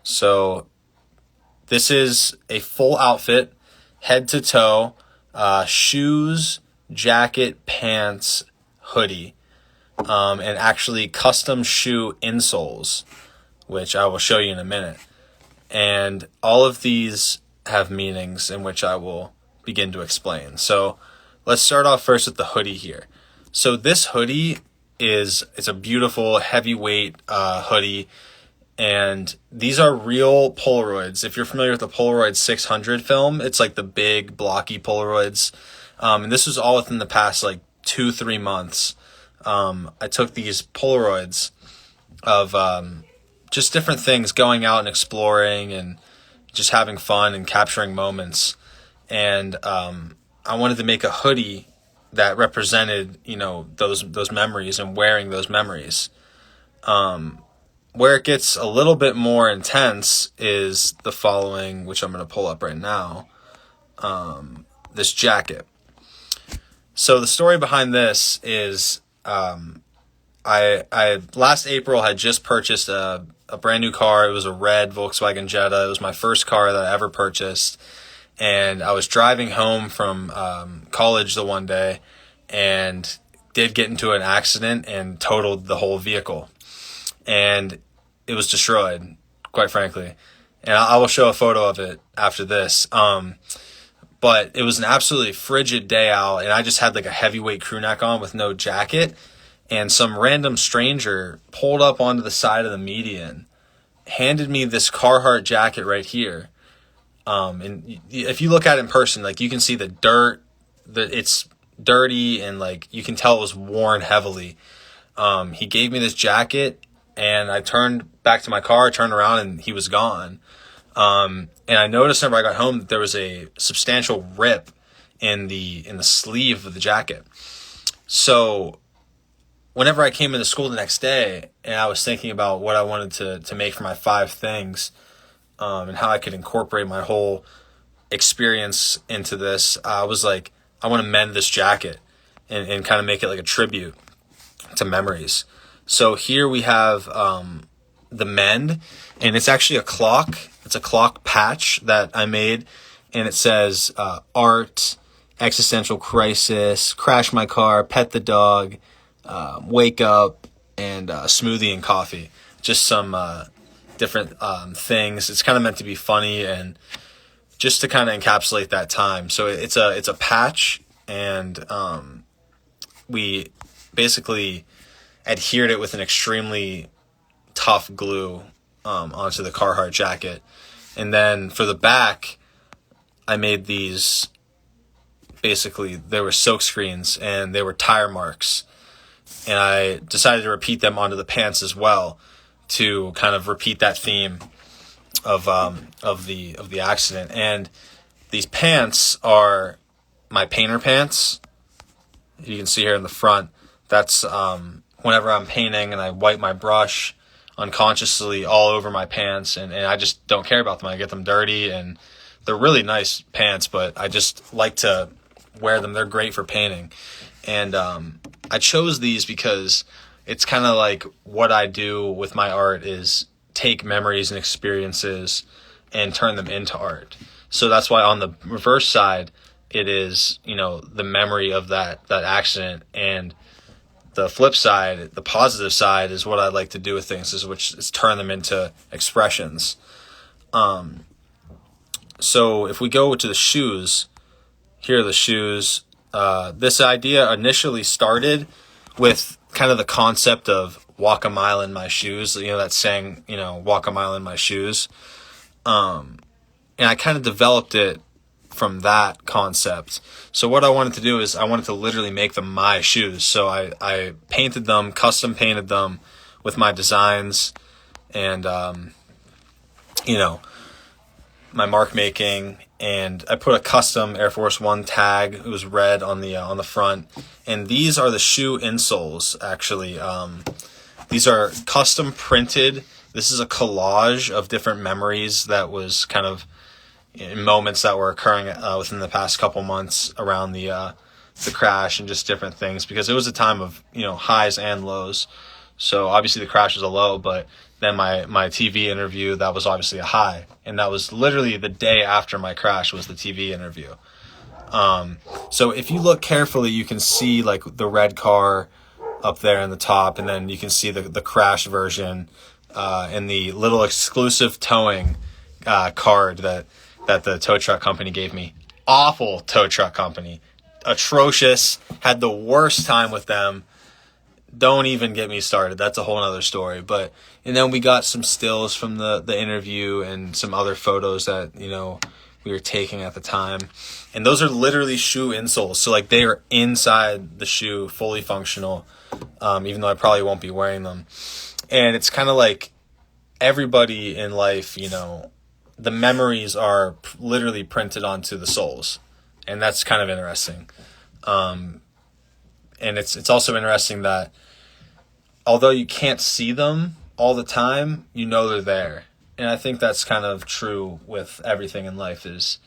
So this is a full outfit, head to toe, shoes, jacket, pants, hoodie, and actually custom shoe insoles, which I will show you in a minute. And all of these have meanings in which I will begin to explain. So let's start off first with the hoodie here. So this hoodie it's a beautiful heavyweight hoodie. And these are real Polaroids. If you're familiar with the Polaroid 600 film, it's like the big blocky Polaroids. And this was all within the past like 2-3 months. I took these Polaroids of just different things, going out and exploring and just having fun and capturing moments. And I wanted to make a hoodie that represented, those memories and wearing those memories. Where it gets a little bit more intense is the following, which I'm going to pull up right now. This jacket. So the story behind this is I last April had just purchased a brand new car. It was a red Volkswagen Jetta. It was my first car that I ever purchased. And I was driving home from college the one day and did get into an accident and totaled the whole vehicle. And it was destroyed, quite frankly. And I will show a photo of it after this. But it was an absolutely frigid day out, and I just had like a heavyweight crew neck on with no jacket. And some random stranger pulled up onto the side of the median, handed me this Carhartt jacket right here. And if you look at it in person, like you can see the dirt, it's dirty, and like you can tell it was worn heavily. He gave me this jacket, and I turned back to my car, turned around, and he was gone. And I noticed whenever I got home that there was a substantial rip in the sleeve of the jacket. So whenever I came into school the next day and I was thinking about what I wanted to make for my 5 things, and how I could incorporate my whole experience into this, I was like, I want to mend this jacket and kind of make it like a tribute to memories. So here we have the mend, and it's actually a clock. It's a clock patch that I made, and it says art, existential crisis, crash my car, pet the dog, wake up, and smoothie and coffee. Just some different things. It's kind of meant to be funny and just to kind of encapsulate that time. So it's a patch, and we basically adhered it with an extremely tough glue onto the Carhartt jacket. And then for the back, I made these, basically, they were silk screens and they were tire marks. And I decided to repeat them onto the pants as well to kind of repeat that theme of the accident. And these pants are my painter pants. You can see here in the front, that's whenever I'm painting and I wipe my brush unconsciously all over my pants, and I just don't care about them. I get them dirty, and they're really nice pants, but I just like to wear them. They're great for painting. And I chose these because it's kind of like what I do with my art is take memories and experiences and turn them into art. So that's why on the reverse side, it is, the memory of that accident, and the flip side, the positive side, is what I like to do with things, which is turn them into expressions. So if we go to the shoes, here are the shoes. This idea initially started with kind of the concept of walk a mile in my shoes, that saying, walk a mile in my shoes. And I kind of developed it from that concept. So what I wanted to do is I wanted to literally make them my shoes. So I painted them, custom painted them with my designs and, my mark making, and I put a custom Air Force One tag. It was red on the front. And these are the shoe insoles, actually. These are custom printed. This is a collage of different memories that was kind of in moments that were occurring within the past couple months around the crash and just different things, because it was a time of highs and lows. So obviously the crash was a low, but Then my TV interview, that was obviously a high. And that was literally the day after my crash was the TV interview. So if you look carefully, you can see like the red car up there in the top, and then you can see the crash version, and the little exclusive towing, card that the tow truck company gave me. Awful tow truck company. Atrocious. Had the worst time with them. Don't even get me started. That's a whole other story. And then we got some stills from the interview and some other photos that, we were taking at the time. And those are literally shoe insoles. So like they are inside the shoe, fully functional, even though I probably won't be wearing them. And it's kind of like everybody in life, the memories are literally printed onto the soles. And that's kind of interesting. And it's also interesting that although you can't see them all the time, they're there. And I think that's kind of true with everything in life is,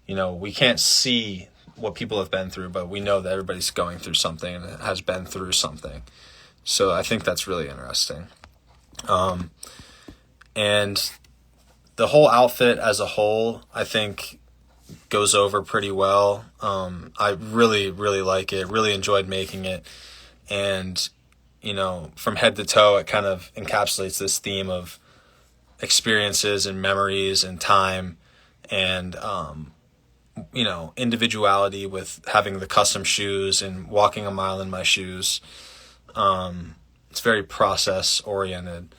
we can't see what people have been through, but we know that everybody's going through something and has been through something. So I think that's really interesting. And the whole outfit as a whole, I think goes over pretty well. I really, really like it, really enjoyed making it. And, from head to toe, it kind of encapsulates this theme of experiences and memories and time and, individuality with having the custom shoes and walking a mile in my shoes. It's very process oriented.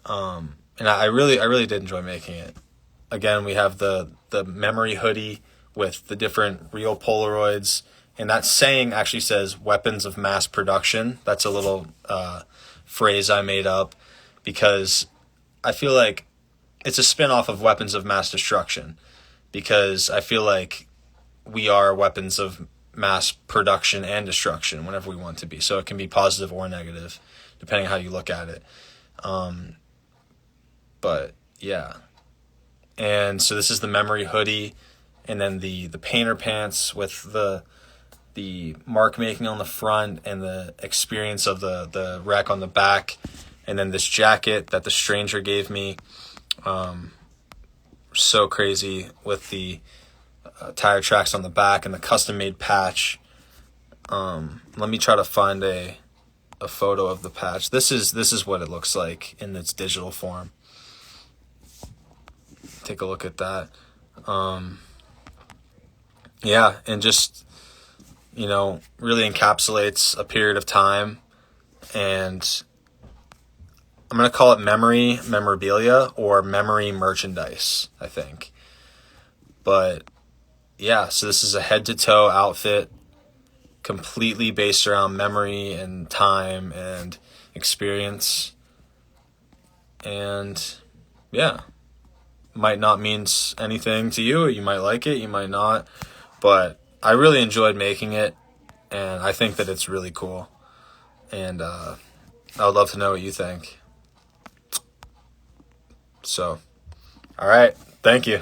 And I really did enjoy making it. Again, we have the memory hoodie with the different real Polaroids. And that saying actually says weapons of mass production. That's a little phrase I made up because I feel like it's a spin-off of weapons of mass destruction, because I feel like we are weapons of mass production and destruction whenever we want to be. So it can be positive or negative, depending how you look at it. But yeah. And so this is the memory hoodie, and then the painter pants with the mark making on the front and the experience of the wreck on the back. And then this jacket that the stranger gave me. So crazy with the tire tracks on the back and the custom made patch. Let me try to find a photo of the patch. This is what it looks like in its digital form. Take a look at that. Yeah, and just, really encapsulates a period of time, and I'm going to call it memorabilia or memory merchandise, I think. But yeah, so this is a head to toe outfit completely based around memory and time and experience. And yeah, might not mean anything to you. You might like it, you might not. But I really enjoyed making it, and I think that it's really cool. And I would love to know what you think. So, all right. Thank you.